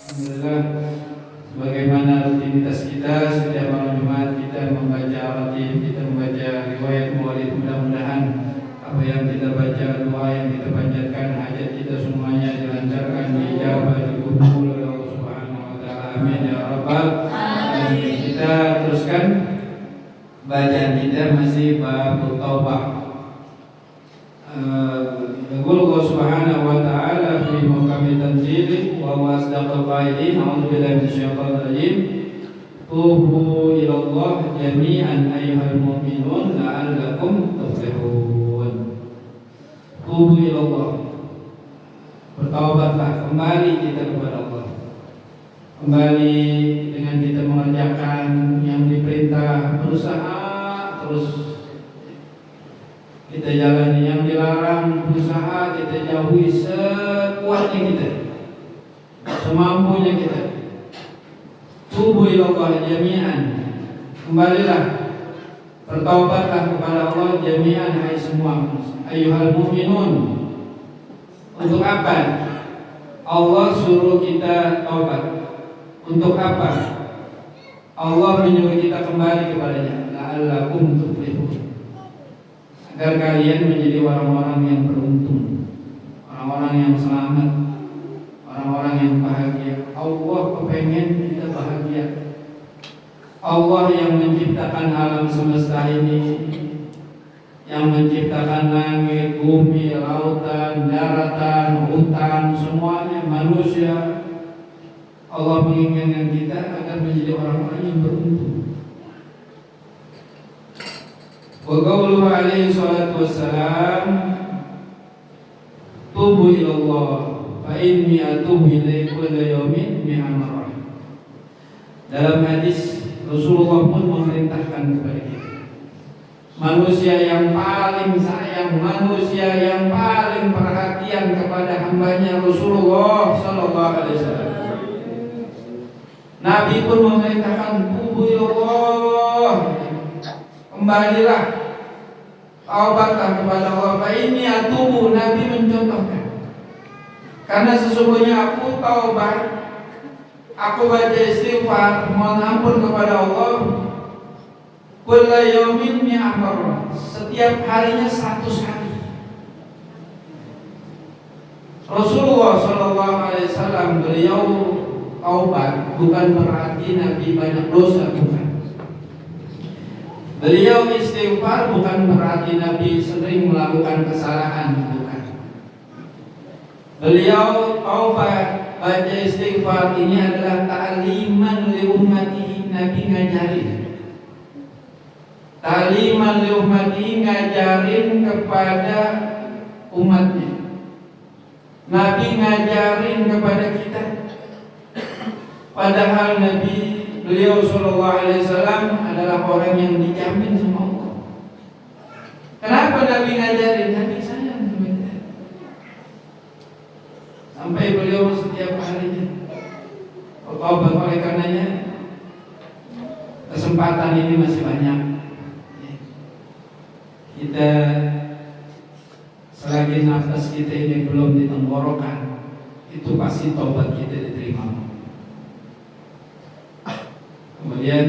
Alhamdulillah, sebagaimana rutinitas kita setiap malam Jumat kita membaca al-Fatihah, kita membaca riwayat Maulid. Mudah-mudahan apa yang kita baca, doa yang kita panjatkan, hajat kita semuanya dilancarkan, dijawab, dikabul oleh Allah Subhanahu wa taala. Amin ya rabbal alamin. Kita teruskan bacaan kita masih bab taubah. Yaqul Allah Subhanahu wa ta'ala fi muhkami tanzilih wa huwa asdaqul qailin. A'udzu billahi minasyaitonir rajim. Tubu ila Allah jami'an ayyuhal mu'minun la'allakum tuflihun. Tubu ila Allah, bertaubatlah, kembali kita kepada Allah. Kembali dengan kita mengerjakan yang diperintah, berusaha terus kita jalani yang dilarang, berusaha kita jauhi sekuatnya kita, semampunya kita. Tubu ilallah jami'an, kembalilah, bertaubatlah kepada Allah jami'an, hai semua ayyuhal mu'minun. Untuk apa Allah suruh kita taubat? Untuk apa Allah menyuruh kita kembali kepadanya? La'allakum tuflihun, agar kalian menjadi orang-orang yang beruntung, orang-orang yang selamat, orang-orang yang bahagia. Allah kepengen kita bahagia. Allah yang menciptakan alam semesta ini, yang menciptakan langit, bumi, lautan, daratan, hutan, semuanya, manusia. Allah menginginkan kita agar menjadi orang-orang yang beruntung. Wa qawluhu alaihi salatu wassalam, tubu ilallah fa inni atubu ilaihi kulla yawmin mi'a marrah. Dalam hadis Rasulullah pun memerintahkan kepada kita, manusia yang paling sayang, manusia yang paling perhatian kepada hambanya Rasulullah sallallahu alaihi wasallam. Nabi pun memerintahkan, tubu ilallah, kembalilah, taubatlah kepada Allah. Fa inni atubu, Nabi mencontohkan, karena sesungguhnya aku taubat, aku baca istighfar, mohon ampun kepada Allah, kulla yaumin mi'ah marrah, setiap harinya 100 kali. Rasulullah sallallahu alaihi wasallam beliau taubat bukan berarti Nabi banyak dosa, bukan. Beliau istighfar bukan berarti Nabi sering melakukan kesalahan, bukan. Beliau taubat, baca istighfar ini adalah ta'liman li ummatihi, Nabi ngajarin. Ta'liman li ummatihi, ngajarin kepada umatnya. Nabi ngajarin kepada kita. Padahal Nabi beliau sallallahu alaihi wasallam adalah orang yang dijamin sama Allah. Kenapa Nabi ngajarin? Nabi sayang sama kita. Sampai beliau setiap harinya bertobat. Oleh karenanya kesempatan ini masih banyak. Kita selagi nafas kita ini belum ditenggorokan, itu pasti tobat kita diterima. Kemudian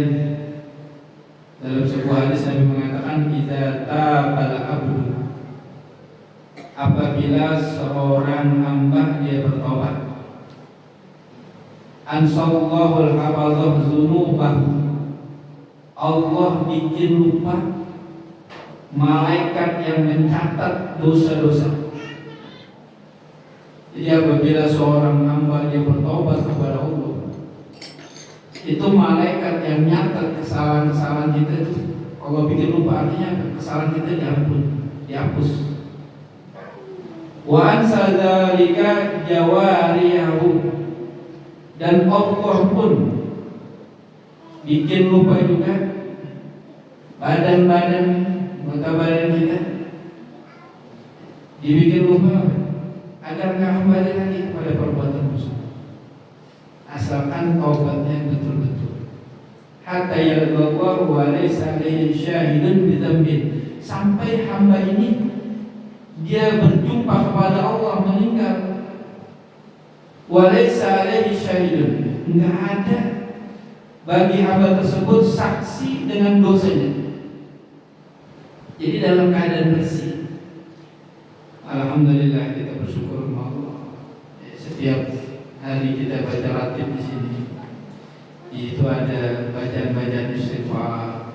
dalam sebuah hadis Nabi mengatakan, idza tabal abdu, apabila seorang hamba dia bertobat, ansallahu al-hafazah dzunubah, Allah bikin lupa malaikat yang mencatat dosa-dosa. Jadi apabila seorang hamba dia bertobat kepada Allah, itu malaikat yang nyatat kesalahan-kesalahan kita itu Allah bikin lupa, artinya kesalahan kita diampun, dihapus. Wa ansal dzalika jawariyahu, dan Allah pun bikin lupa juga badan-badan, anggota badan kita dibikin lupa agar nggak kembali lagi kepada perbuatan dosa, asalkan taubatnya betul-betul. Hatta yalqallahu wa laysa alayhi syahidun bi dzambin, sampai hamba ini dia berjumpa kepada Allah meninggal walaysa alaihi syahidun, enggak ada bagi hamba tersebut saksi dengan dosanya. Jadi dalam keadaan bersih. Alhamdulillah, kita bersyukur kepada Allah. Setiap hari kita baca ratib di sini, itu ada bacaan-bacaan istighfar.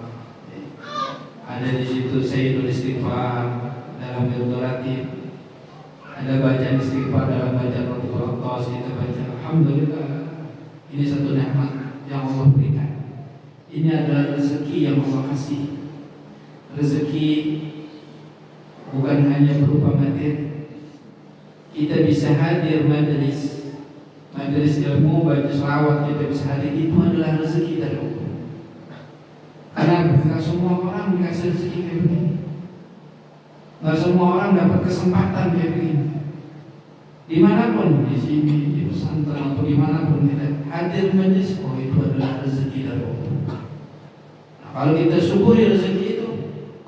Ada di situ Sayyidul Istighfar dalam wirdu ratib. Ada bacaan istighfar dalam bacaan Rabbul Qas, kita baca. Alhamdulillah, ini satu nikmat yang Allah berikan. Ini adalah rezeki yang Allah kasih. Rezeki bukan hanya berupa materi. Kita bisa hadir majelis ilmu, baca selawat, kita bisa hadir, itu adalah rezeki dari Allah. Karena tidak semua orang dikasih rezeki kayak begini. Tidak semua orang dapat kesempatan kayak begini. Dimanapun, di sini, di pesantren atau dimanapun kita hadir majelis, oh itu adalah rezeki dari Allah. Nah, kalau kita syukuri rezeki itu,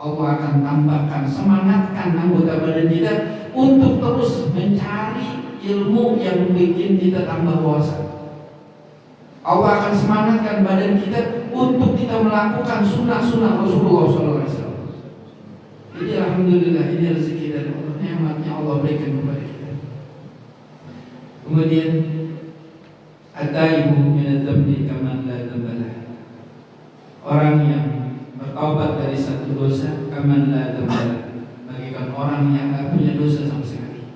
Allah akan tambahkan, semangatkan anggota badan kita untuk terus mencari ilmu yang bikin kita tambah wawasan. Allah akan semangatkan badan kita untuk kita melakukan sunnah-sunnah Rasulullah SAW. Jadi alhamdulillah, ini rezeki dari Allah, nikmatnya Allah berikan kepada kita. Kemudian at-taibu minadz-dzambi kaman la dzambalah. Orang yang bertaubat dari satu dosa kaman la dzambalah, bagikan orang yang tidak punya dosa sama sekali.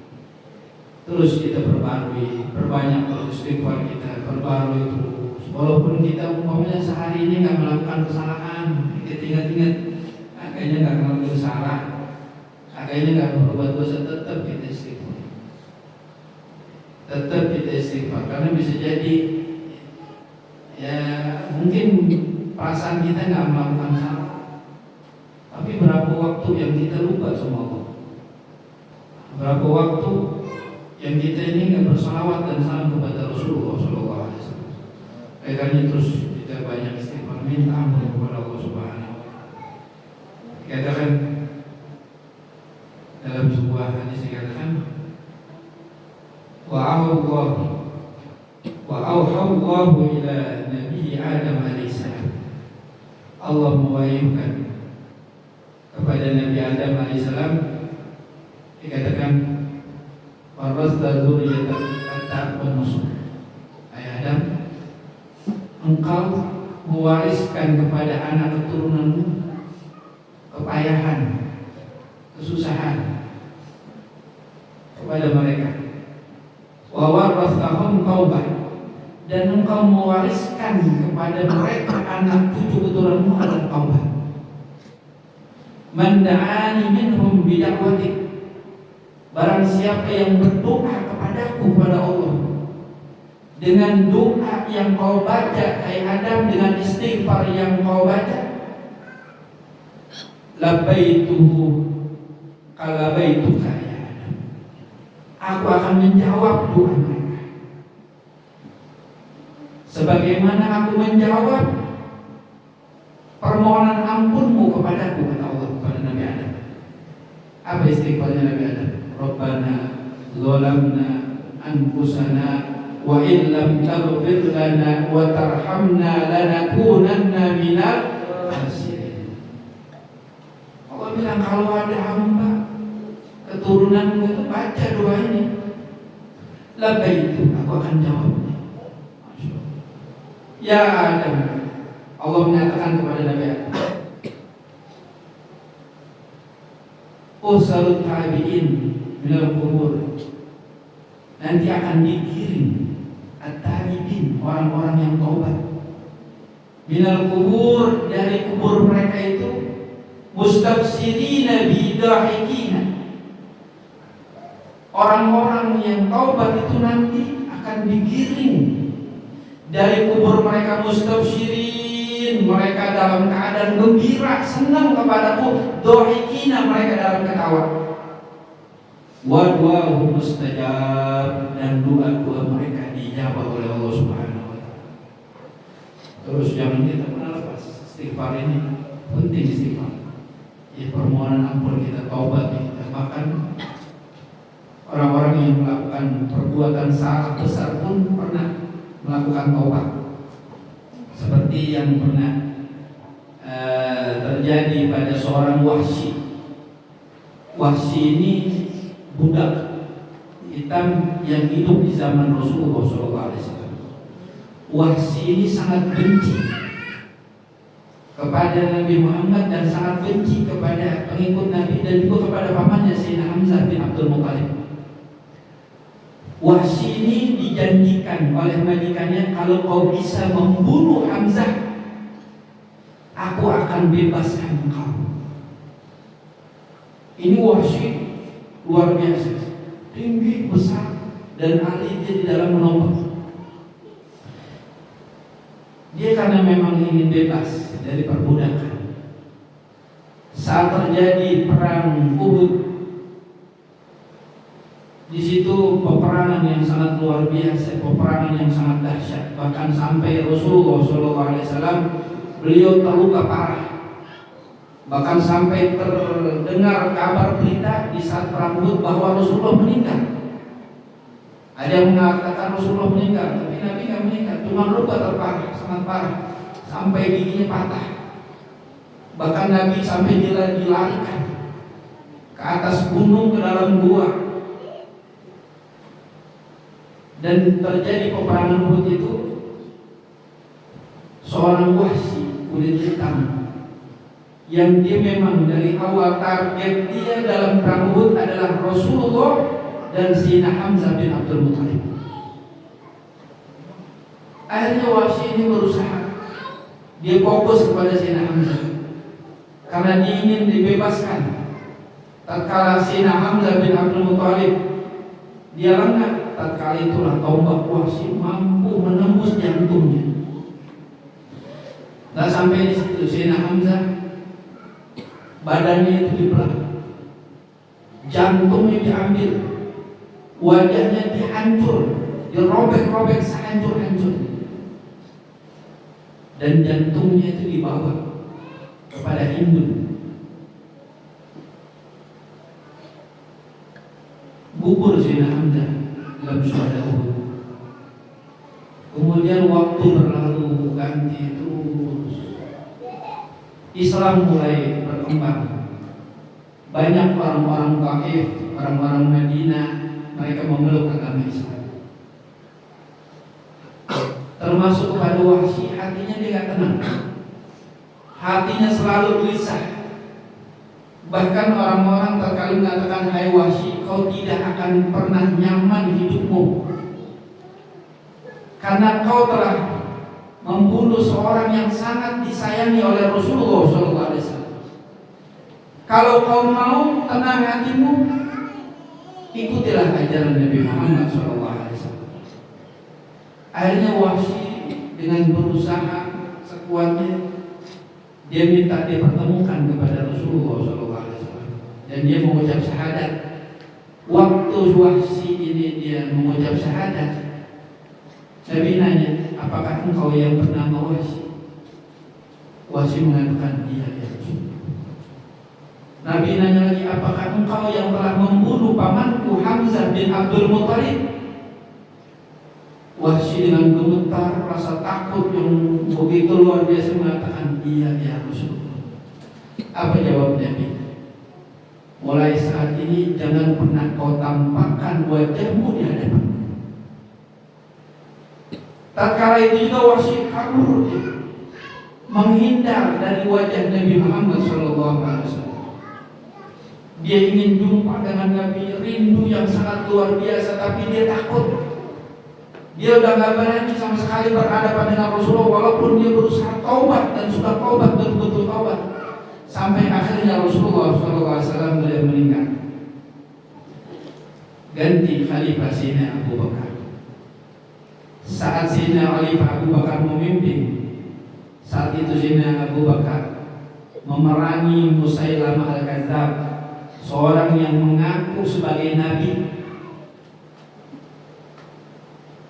Terus kita perbanyak istighfar kita, perbarui terus. Walaupun kita umpamanya sehari ini nggak melakukan kesalahan, kita ingat-ingat, kayaknya nggak melakukan salah, kayaknya nggak berbuat dosa, tetap kita istighfar. Tetap kita istighfar, karena bisa jadi ya mungkin perasaan kita nggak melakukan salah, tapi berapa waktu yang kita lupa sama Allah, berapa waktu yang kita ini nggak bersalawat dan salam kepada Rasulullah SAW. Karena terus kita banyak istighfar, minta ampun kepada Allah Subhanahu wa Ta'ala. Dikatakan dalam sebuah hadis, dikatakan wa auhallahu ila Nabi Adam alaihissalam. Allah mewahyukan kepada Nabi Adam alaihissalam, dikatakan warasda dzurriyyatan hatta an-nusuk. Hai Adam, engkau mewariskan kepada anak keturunanmu kepayahan, kesusahan kepada mereka. Wa warasahum taubah, dan engkau mewariskan kepada mereka anak cucu keturunanmu adalah taubah. Man da'ani minhum bida'watik, barang siapa yang berdoa kepadaku, kepada Allah, dengan doa yang kau baca, hai Adam, dengan istighfar yang kau baca, labaituhu kalabaituka ya Adam, aku akan menjawab doa mereka sebagaimana aku menjawab permohonan ampunmu kepadaku, kata Allah kepada Nabi Adam. Apa istighfarnya Nabi Adam? Rabbana zalamna anfusana wa in lam taghfir lana wa tarhamna lanakunanna minal khasirin. Allah bilang, kalau ada hamba keturunanmu itu baca doa ini, labaitu, aku akan jawabnya. Ya Adam, Allah menyatakan kepada Nabi Adam, usarut tabi'in minal kubur, nanti akan dikirim at-taibin, orang-orang yang taubat, minal kubur, dari kubur mereka itu, mustabsirina bidahikina, orang-orang yang taubat itu nanti akan digiring dari kubur mereka, mustabsirin, mereka dalam keadaan gembira, senang kepadaku, dohikina, mereka dalam ketawa. Wa du'ahu mustajab, dan doa-doa mereka dijawab oleh Allah Subhanahu wa Ta'ala. Terus jangan kita pernah lepas istighfar ini, penting istighfar. Ya, permohonan ampun kita, taubat kita. Bahkan orang-orang yang melakukan melakukan perbuatan salah besar pun pernah melakukan taubat, seperti yang pernah terjadi pada seorang Wahsy. Wahsy ini budak hitam yang hidup di zaman Rasulullah SAW. Wahsy ini sangat benci kepada Nabi Muhammad dan sangat benci kepada pengikut Nabi dan juga kepada pamannya Sayyidina Hamzah bin Abdul Muttalib. Wahsy ini dijanjikan oleh majikannya, kalau kau bisa membunuh Hamzah, aku akan bebaskan engkau. Ini Wahsy luar biasa, tinggi, besar, dan ahli dia di dalam menolong. Dia karena memang ingin bebas dari perbudakan. Saat terjadi perang Uhud, di situ peperangan yang sangat luar biasa, peperangan yang sangat dahsyat. Bahkan sampai Rasulullah SAW beliau terluka parah. Bahkan sampai terdengar kabar berita di saat perang Uhud bahwa Rasulullah meninggal. Ada yang mengatakan Rasulullah meninggal, tapi Nabi nggak meninggal, cuma luka terparah, sangat parah, sampai giginya patah. Bahkan Nabi sampai dilarikan ke atas gunung, ke dalam gua. Dan terjadi peperangan Uhud itu, seorang Wahsy kulit hitam yang dia memang dari awal target dia dalam perang Uhud adalah Rasulullah dan Sayyidina Hamzah bin Abdul Muttalib. Akhirnya Wahsy ini berusaha, dia fokus kepada Sayyidina Hamzah karena dia ingin dibebaskan. Tatkala Sayyidina Hamzah bin Abdul Muttalib dia lengah, tatkala itulah tombak Wahsy mampu menembus jantungnya. Nah, sampai di situ Sayyidina Hamzah badannya itu dibelah, jantungnya diambil, wajahnya dihancur, dirobek-robek sehancur-hancur, dan jantungnya itu dibawa kepada Hindu. Gugur Sayyidina Hamzah dalam syuhada Uhud. Kemudian waktu berlalu, ganti terus, Islam mulai berkembang. Banyak orang-orang Taif, orang-orang Madinah, mereka memeluk agama Islam. Termasuk kepada Wahsy, hatinya dia gak tenang, hatinya selalu gelisah. Bahkan orang-orang terkali mengatakan, hai Wahsy, kau tidak akan pernah nyaman hidupmu, karena kau telah membunuh seorang yang sangat disayangi oleh Rasulullah SAW. Kalau kau mau tenang hatimu, ikutilah ajaran Nabi Muhammad SAW. Akhirnya Wahsy dengan berusaha sekuatnya, dia minta dipertemukan kepada Rasulullah SAW, dan dia mengucap syahadat. Waktu Wahsy ini dia mengucap syahadat, Nabi nanya, apakah engkau yang bernama Wahsy? Wahsy mengatakan, iya ya Rasul. Nabi nanya lagi, apakah engkau yang telah membunuh pamanku Hamzah bin Abdul Muttalib? Wahsy dengan gemetar, rasa takut yang begitu luar biasa mengatakan, iya ya Rasulullah. Apa jawab Nabi? Mulai saat ini jangan pernah kau tampakkan wajahmu di hadapan. Tatkala itu juga Wahsy kabur, menghindar dari wajah Nabi Muhammad SAW. Dia ingin jumpa dengan Nabi, rindu yang sangat luar biasa, tapi dia takut. Dia udah gak berani sama sekali berhadapan dengan Rasulullah, walaupun dia berusaha taubat dan sudah taubat, betul-betul taubat. Sampai akhirnya Rasulullah SAW beliau meninggal. Ganti Khalifah Sayyidina Abu Bakar. Saat Sayyidina Khalifah Abu Bakar memimpin, saat itu Sayyidina Abu Bakar memerangi Musailamah Al-Kadzab, seorang yang mengaku sebagai nabi.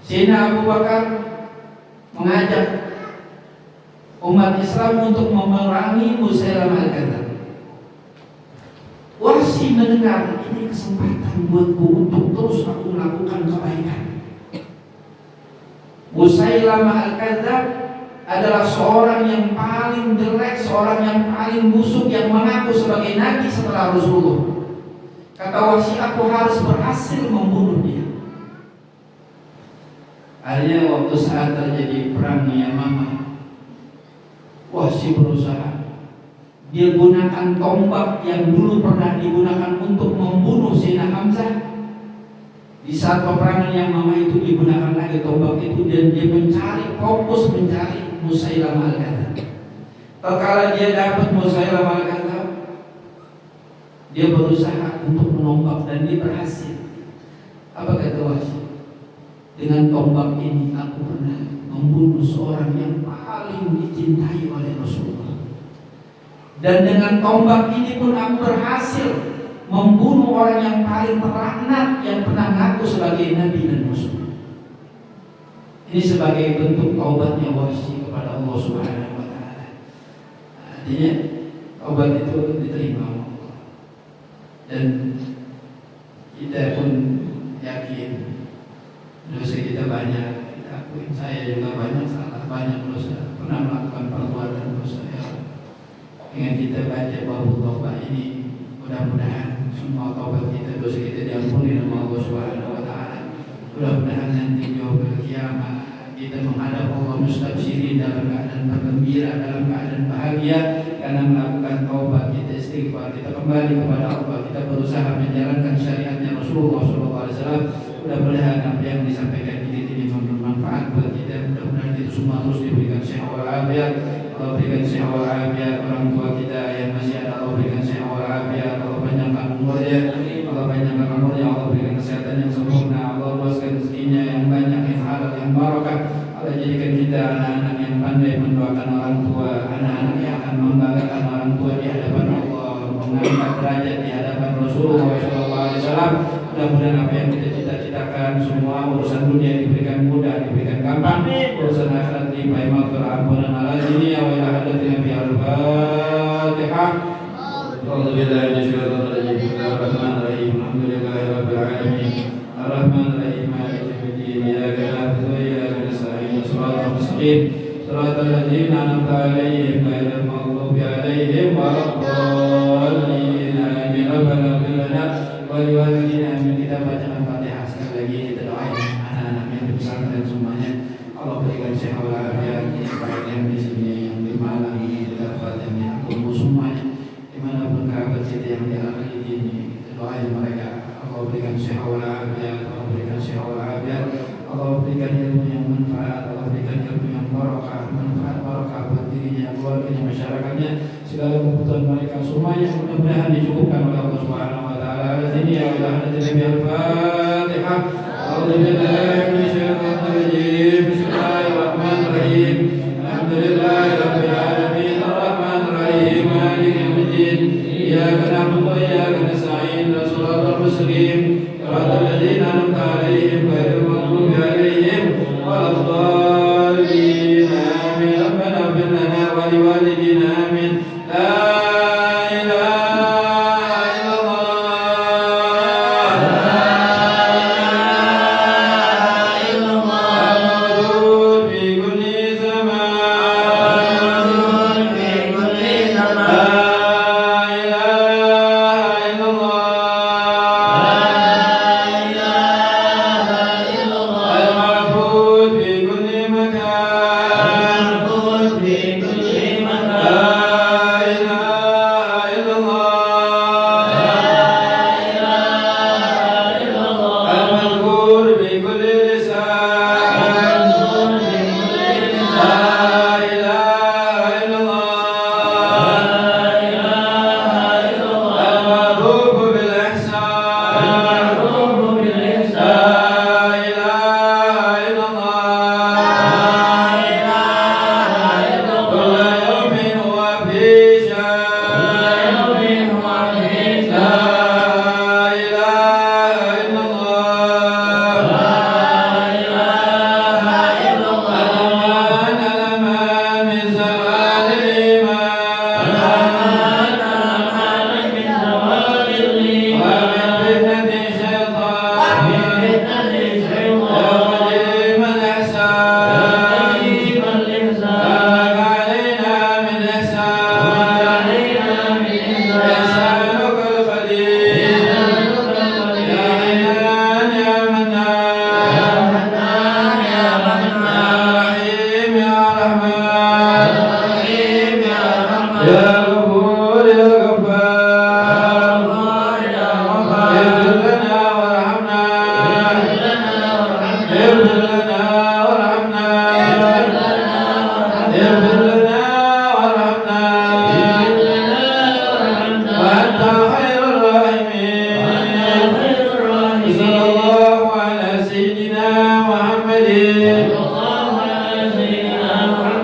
Sayyidina Abu Bakar mengajak umat Islam untuk memerangi Musailamah Al-Kadzab. Wahsy mendengar ini kesempatan buatku untuk terus aku melakukan kebaikan. Musailamah al-Kadzdzab adalah seorang yang paling jelek, seorang yang paling busuk yang mengaku sebagai nabi setelah Rasulullah. Kata Wahsy, aku harus berhasil membunuh dia. Akhirnya waktu saat terjadi perang Yamamah, Wahsy berusaha. Dia gunakan tombak yang dulu pernah digunakan untuk membunuh Sayyidina Hamzah. Di saat peperangan Yamamah itu digunakan lagi tombak itu, dan dia fokus mencari Musailamah al-Kadzdzab. Tatkala dia dapat Musailamah al-Kadzdzab, dia berusaha untuk menombak dan dia berhasil. Apa kata Wahsy? Dengan tombak ini aku pernah membunuh seorang yang paling dicintai oleh Rasulullah. Dan dengan tombak ini pun aku berhasil membunuh orang yang paling terlaknat yang pernah ngaku sebagai nabi dan rasul. Ini sebagai bentuk taubatnya Wahsy kepada Allah Subhanahu wa taala. Artinya taubat itu diterima Allah. Dan kita pun yakin dosa kita banyak, kita akui, saya juga banyak salah, banyak dosa, pernah melakukan perbuatan dosa. Dengan kita baca bab taubat ini, mudah-mudahan semua taubat kita, dosa kita diampuni oleh Allah Subhanahu wa taala. Mudah-mudahan nanti di yaumil qiyamah kita menghadap Allah mustabsyirin, dalam keadaan bergembira, dalam keadaan bahagia karena melakukan taubat kita, istighfar, kita kembali kepada Allah, kita berusaha menjalankan syariatnya Rasulullah SAW. Mudah-mudahan apa yang disampaikan ini bermanfaat buat kita. Mudah-mudahan itu semua terus diberikan sehat walafiat. Allah berikan sehat walafiat orang tua kita yang masih ada, Allah berikan sehat walafiat, Allah panjangkan umurnya, Allah panjangkan umurnya, Allah berikan kesehatan yang sempurna, Allah luaskan rezekinya yang banyak, yang halal, yang barakah. Allah jadikan kita anak-anak yang pandai mendoakan orang tua, anak-anak yang akan membanggakan orang tua di hadapan Allah, mengangkat derajat di hadapan Rasulullah SAW. Mudah-mudahan apa yang kita cita-citakan, semua urusan dunia diberikan mudah, diberikan gampang, urusan akhirat limpahi maghfirah ampunan ala dunia wa ila hadatina bi al-Fatihah. A'udzubillahi minasyaitonir rajim. Bismillahirrahmanirrahim. Alhamdulillahirabbil alamin. Arrahmanirrahim. Maliki yaumiddin. Iyyaka na'budu wa iyyaka nasta'in. Shiratal mustaqim. Shiratal ladzina an'amta 'alaihim ghairil maghdubi 'alaihim waladdallin. Amin. Rabbana ighfir lana wa liwalidina. Kita bacakan Fatihah sekali lagi, kita doain anak-anak yang di pesantren semuanya. Allah berikan sehat walafiat, baik yang di sini, yang di Malang, di Dapat, yang di Kumpul semuanya, dimanapun kerabat kita yang di akhir ini, kita doain mereka. Allah berikan sehat walafiat, Allah berikan sehat walafiat, Allah berikan ilmu yang manfaat, Allah berikan ilmu yang barakah, manfaat barakah buat dirinya, keluarganya, masyarakatnya, segala kebutuhan mereka semuanya mudah-mudahan dicukupkan oleh Allah Subhanahu wa taala. Al-Fatihah. A'udzubillahi minasyaitonir rajim. Bismillahirrahmanirrahim. Alhamdulillahirabbil alamin. Arrahmanir rahim. Maliki yaumiddin. Iyyaka na'budu wa iyyaka nasta'in. Shiratal mustaqim. Shiratal ladzina an'amta 'alaihim ghairil maghdubi 'alaihim waladdallin. Amin. Rabbana ighfir lana wa liwalidina. Amin.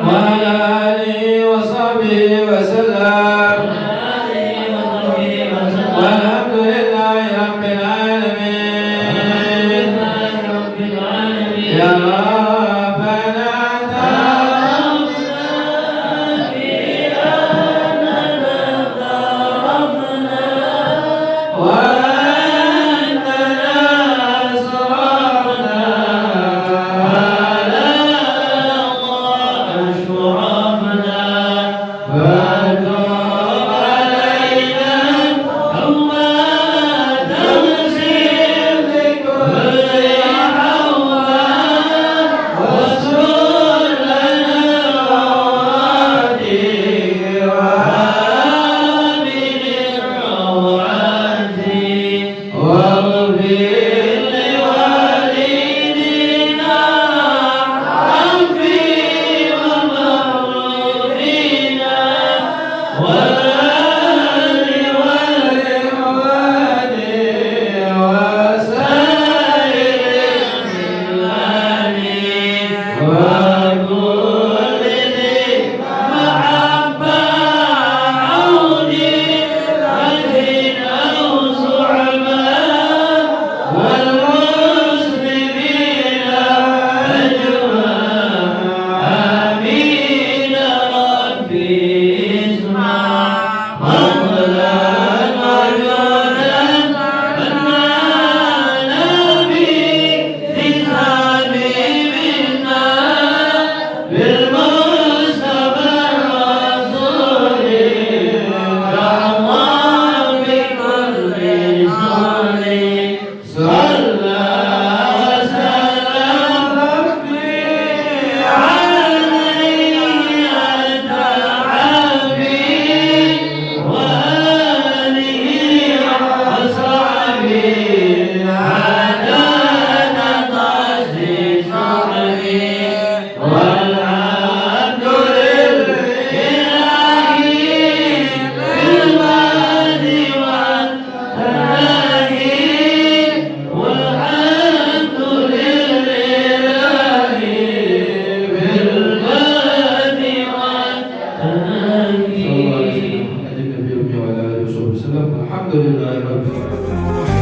وعلى آله وصحبه وسلم والحمد لله رب العالمين يا ربنا Alhamdulillah.